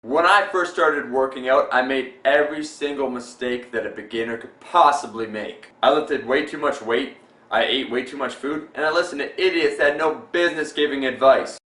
When I first started working out, I made every single mistake that a beginner could possibly make. I lifted way too much weight, I ate way too much food, and I listened to idiots that had no business giving advice.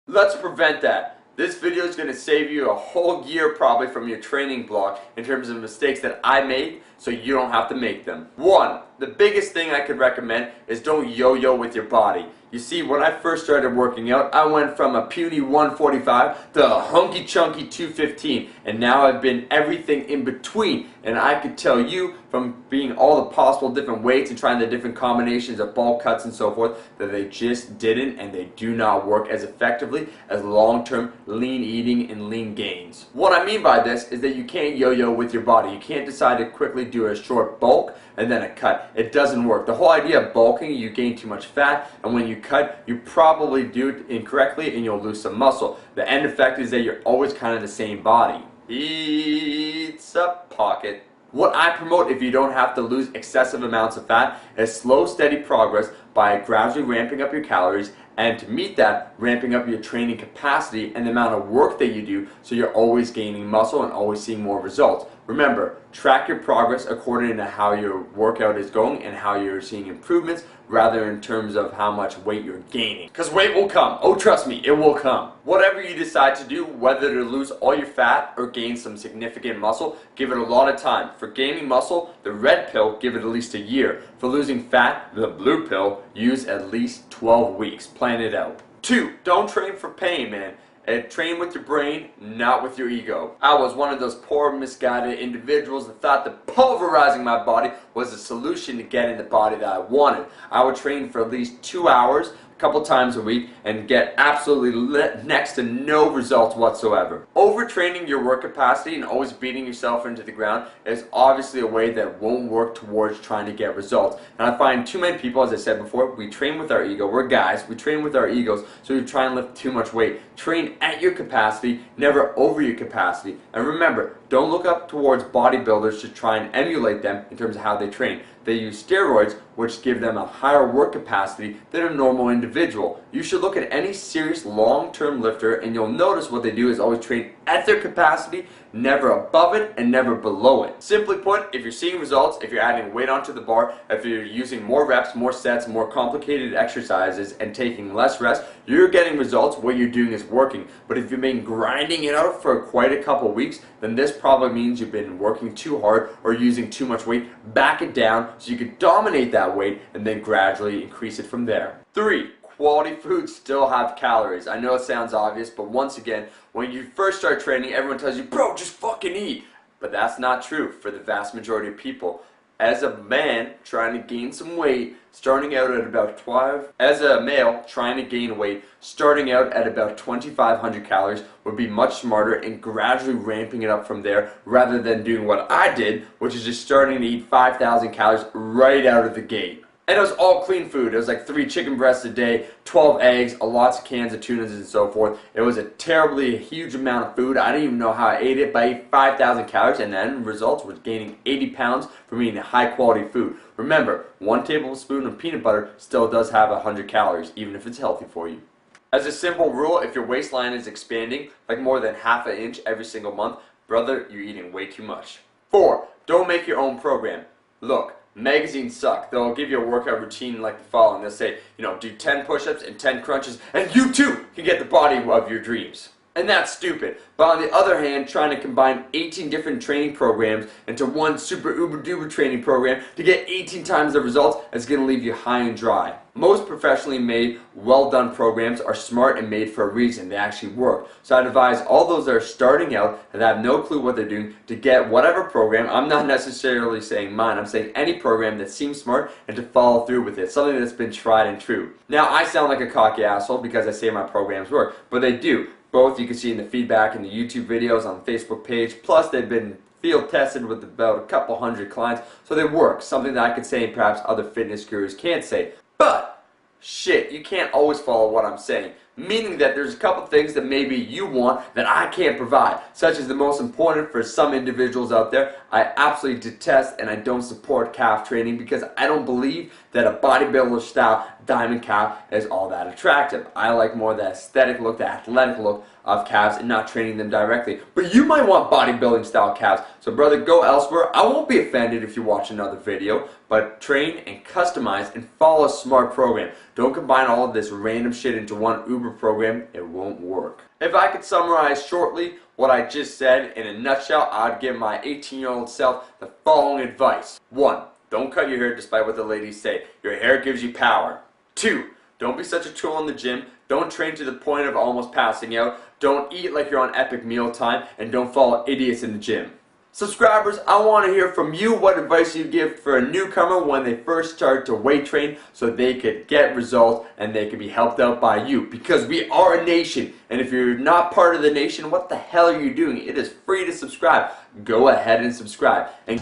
Let's prevent that. This video is going to save you a whole year probably from your training block in terms of mistakes that I made so you don't have to make them. One, the biggest thing I could recommend is don't yo-yo with your body. You see, when I first started working out, I went from a puny 145 to a hunky chunky 215, and now I've been everything in between. And I could tell you from being all the possible different weights and trying the different combinations of bulk cuts and so forth that they just didn't and they do not work as effectively as long-term lean eating and lean gains. What I mean by this is that you can't yo-yo with your body. You can't decide to quickly do a short bulk and then a cut. It doesn't work. The whole idea of bulking, you gain too much fat, and when you cut, you probably do it incorrectly and you'll lose some muscle. The end effect is that you're always kind of the same body. It's a pocket. What I promote, if you don't have to lose excessive amounts of fat, is slow, steady progress by gradually ramping up your calories, and to meet that, ramping up your training capacity and the amount of work that you do so you're always gaining muscle and always seeing more results. Remember, track your progress according to how your workout is going and how you're seeing improvements rather in terms of how much weight you're gaining. Because weight will come. Oh, trust me, it will come. Whatever you decide to do, whether to lose all your fat or gain some significant muscle, give it a lot of time. For gaining muscle, the red pill, give it at least a year. For losing fat, the blue pill, use at least 12 weeks. Plan it out. 2. Don't train for pain, man. And train with your brain, not with your ego. I was one of those poor, misguided individuals that thought that pulverizing my body was the solution to getting the body that I wanted. I would train for at least 2 hours, a couple times a week, and get absolutely next to no results whatsoever. Overtraining your work capacity and always beating yourself into the ground is obviously a way that won't work towards trying to get results. And I find too many people, as I said before, we train with our ego. We're guys, we train with our egos, so we try and lift too much weight. Train at your capacity, never over your capacity. And remember, don't look up towards bodybuilders to try and emulate them in terms of how they train. They use steroids, which give them a higher work capacity than a normal individual. You should look at any serious long-term lifter and you'll notice what they do is always train at their capacity, never above it and never below it. Simply put, if you're seeing results, if you're adding weight onto the bar, if you're using more reps, more sets, more complicated exercises and taking less rest, you're getting results. What you're doing is working. But if you've been grinding it out for quite a couple weeks, then this probably means you've been working too hard or using too much weight. Back it down so you can dominate that weight and then gradually increase it from there. 3. Quality foods still have calories. I know it sounds obvious, but once again, when you first start training, everyone tells you, bro, just fucking eat. But that's not true for the vast majority of people. As a man trying to gain some weight, starting out at about 12, as a male trying to gain weight, starting out at about 2,500 calories would be much smarter and gradually ramping it up from there rather than doing what I did, which is just starting to eat 5,000 calories right out of the gate. And it was all clean food. It was like 3 chicken breasts a day, 12 eggs, lots of cans of tunas and so forth. It was a terribly huge amount of food. I didn't even know how I ate it, but I ate 5,000 calories and the end result was gaining 80 pounds from eating high quality food. Remember, 1 tablespoon of peanut butter still does have 100 calories, even if it's healthy for you. As a simple rule, if your waistline is expanding like more than half an inch every single month, brother, you're eating way too much. 4. Don't make your own program. Look, magazines suck. They'll give you a workout routine like the following. They'll say, do 10 push-ups and 10 crunches and you too can get the body of your dreams. And that's stupid. But on the other hand, trying to combine 18 different training programs into one super uber duper training program to get 18 times the results is going to leave you high and dry. Most professionally made, well done programs are smart and made for a reason. They actually work. So I'd advise all those that are starting out and have no clue what they're doing to get whatever program. I'm not necessarily saying mine. I'm saying any program that seems smart and to follow through with it. Something that's been tried and true. Now I sound like a cocky asshole because I say my programs work, but they do. Both you can see in the feedback in the YouTube videos on the Facebook page. Plus they've been field tested with about a couple hundred clients, so they work. Something that I could say and perhaps other fitness gurus can't say. But shit, you can't always follow what I'm saying. Meaning that there's a couple things that maybe you want that I can't provide, such as the most important for some individuals out there. I absolutely detest and I don't support calf training because I don't believe that a bodybuilder style diamond calf is all that attractive. I like more the aesthetic look, the athletic look of calves and not training them directly. But you might want bodybuilding style calves, so brother, go elsewhere. I won't be offended if you watch another video, but train and customize and follow a smart program. Don't combine all of this random shit into one Uber program. It won't work. If I could summarize shortly what I just said in a nutshell, I'd give my 18-year-old self the following advice. 1. Don't cut your hair despite what the ladies say. Your hair gives you power. 2. Don't be such a tool in the gym. Don't train to the point of almost passing out. Don't eat like you're on epic meal time. And don't follow idiots in the gym. Subscribers, I want to hear from you what advice you give for a newcomer when they first start to weight train so they could get results and they could be helped out by you. Because we are a nation, and if you're not part of the nation, what the hell are you doing? It is free to subscribe. Go ahead and subscribe. And